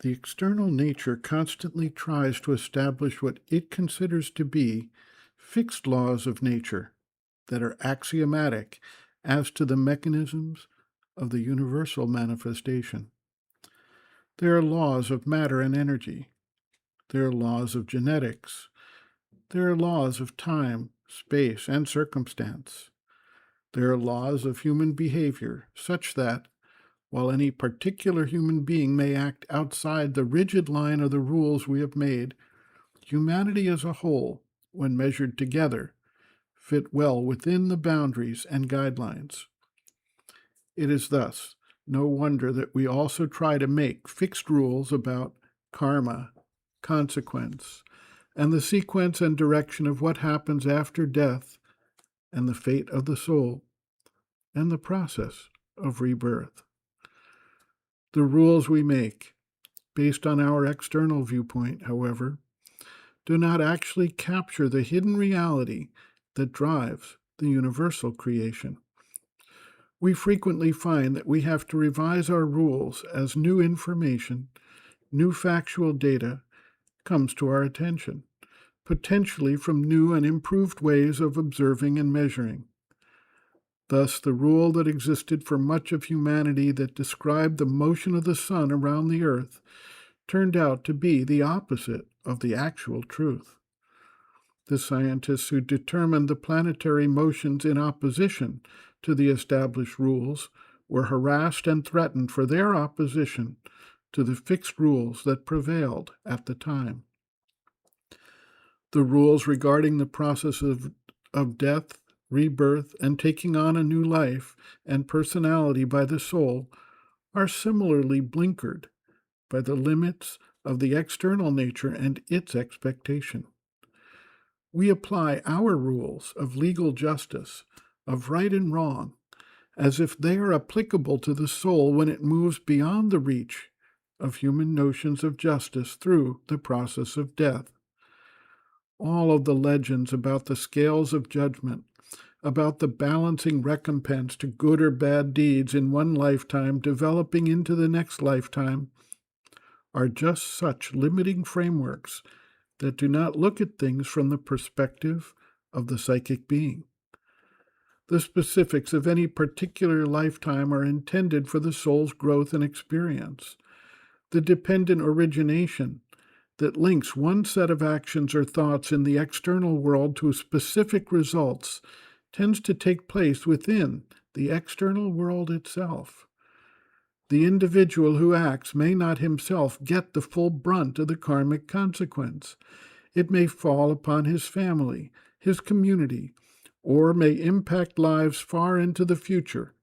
The external nature constantly tries to establish what it considers to be fixed laws of nature that are axiomatic as to the mechanisms of the universal manifestation. There are laws of matter and energy. There are laws of genetics. There are laws of time, space, and circumstance. There are laws of human behavior, such that, while any particular human being may act outside the rigid line of the rules we have made, humanity as a whole, when measured together, fit well within the boundaries and guidelines. It is thus no wonder that we also try to make fixed rules about karma, consequence, and the sequence and direction of what happens after death, and the fate of the soul, and the process of rebirth. The rules we make, based on our external viewpoint, however, do not actually capture the hidden reality that drives the universal creation. We frequently find that we have to revise our rules as new information, new factual data comes to our attention, potentially from new and improved ways of observing and measuring. Thus, the rule that existed for much of humanity that described the motion of the sun around the earth turned out to be the opposite of the actual truth. The scientists who determined the planetary motions in opposition to the established rules were harassed and threatened for their opposition to the fixed rules that prevailed at the time. The rules regarding the process of death, rebirth, and taking on a new life and personality by the soul are similarly blinkered by the limits of the external nature and its expectation. We apply our rules of legal justice, of right and wrong, as if they are applicable to the soul when it moves beyond the reach of human notions of justice through the process of death. All of the legends about the scales of judgment, about the balancing recompense to good or bad deeds in one lifetime developing into the next lifetime, are just such limiting frameworks that do not look at things from the perspective of the psychic being. The specifics of any particular lifetime are intended for the soul's growth and experience. The dependent origination that links one set of actions or thoughts in the external world to specific results tends to take place within the external world itself. The individual who acts may not himself get the full brunt of the karmic consequence. It may fall upon his family, his community, or may impact lives far into the future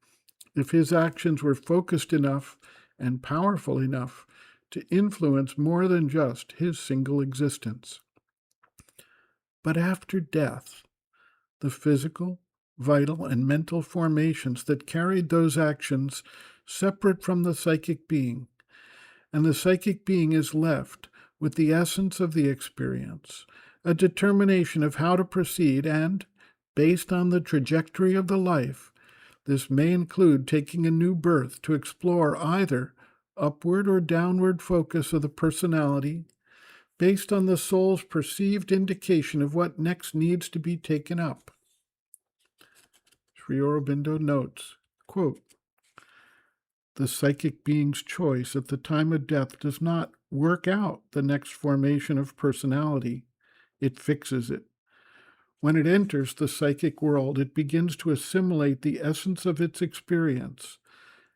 if his actions were focused enough and powerful enough to influence more than just his single existence. But after death, the physical, vital, and mental formations that carried those actions separate from the psychic being, and the psychic being is left with the essence of the experience, a determination of how to proceed, and, based on the trajectory of the life, this may include taking a new birth to explore either upward or downward focus of the personality, based on the soul's perceived indication of what next needs to be taken up. Sri Aurobindo notes, quote, "The psychic being's choice at the time of death does not work out the next formation of personality, it fixes it. When it enters the psychic world, it begins to assimilate the essence of its experience,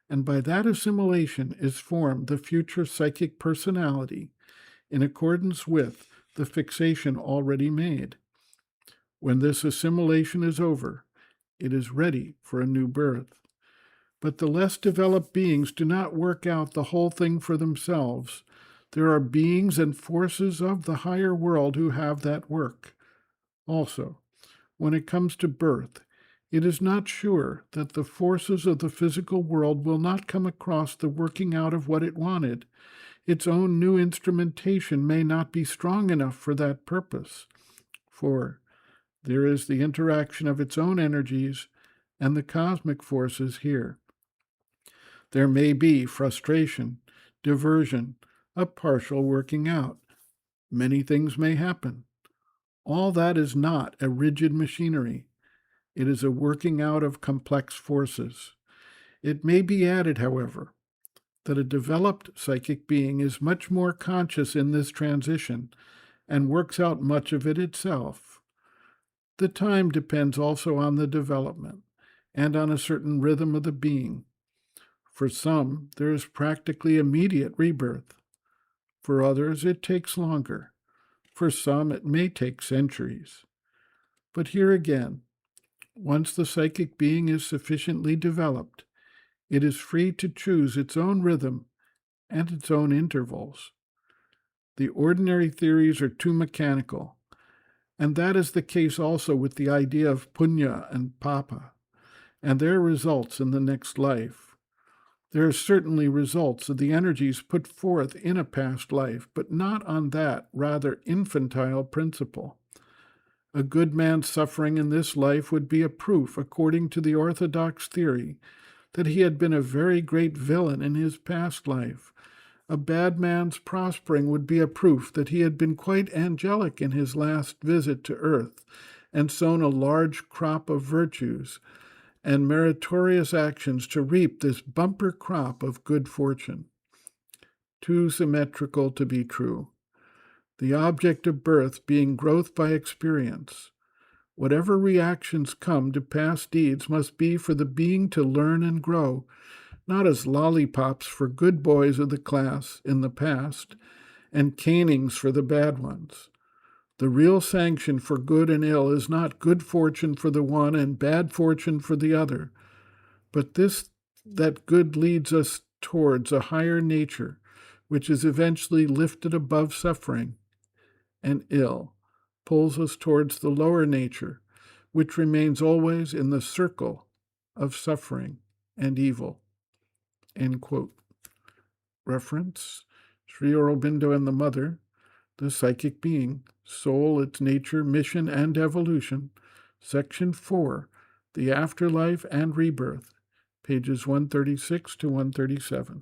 and by that assimilation is formed the future psychic personality in accordance with the fixation already made. When this assimilation is over, it is ready for a new birth. But the less developed beings do not work out the whole thing for themselves. There are beings and forces of the higher world who have that work. Also, when it comes to birth, it is not sure that the forces of the physical world will not come across the working out of what it wanted. Its own new instrumentation may not be strong enough for that purpose, for there is the interaction of its own energies and the cosmic forces here. There may be frustration, diversion, a partial working out. Many things may happen. All that is not a rigid machinery. It is a working out of complex forces. It may be added, however, that a developed psychic being is much more conscious in this transition and works out much of it itself. The time depends also on the development and on a certain rhythm of the being. For some, there is practically immediate rebirth. For others, it takes longer. For some, it may take centuries. But here again, once the psychic being is sufficiently developed, it is free to choose its own rhythm and its own intervals. The ordinary theories are too mechanical, and that is the case also with the idea of punya and papa, and their results in the next life. There are certainly results of the energies put forth in a past life, but not on that rather infantile principle. A good man's suffering in this life would be a proof, according to the orthodox theory, that he had been a very great villain in his past life. A bad man's prospering would be a proof that he had been quite angelic in his last visit to earth and sown a large crop of virtues and meritorious actions to reap this bumper crop of good fortune. Too symmetrical to be true. The object of birth being growth by experience. Whatever reactions come to past deeds must be for the being to learn and grow, not as lollipops for good boys of the class in the past, and canings for the bad ones. The real sanction for good and ill is not good fortune for the one and bad fortune for the other, but this that good leads us towards a higher nature, which is eventually lifted above suffering, and ill pulls us towards the lower nature, which remains always in the circle of suffering and evil. End quote. Reference, Sri Aurobindo and the Mother, The Psychic Being, Soul, Its Nature, Mission, and Evolution, Section 4, The Afterlife and Rebirth, pages 136 to 137.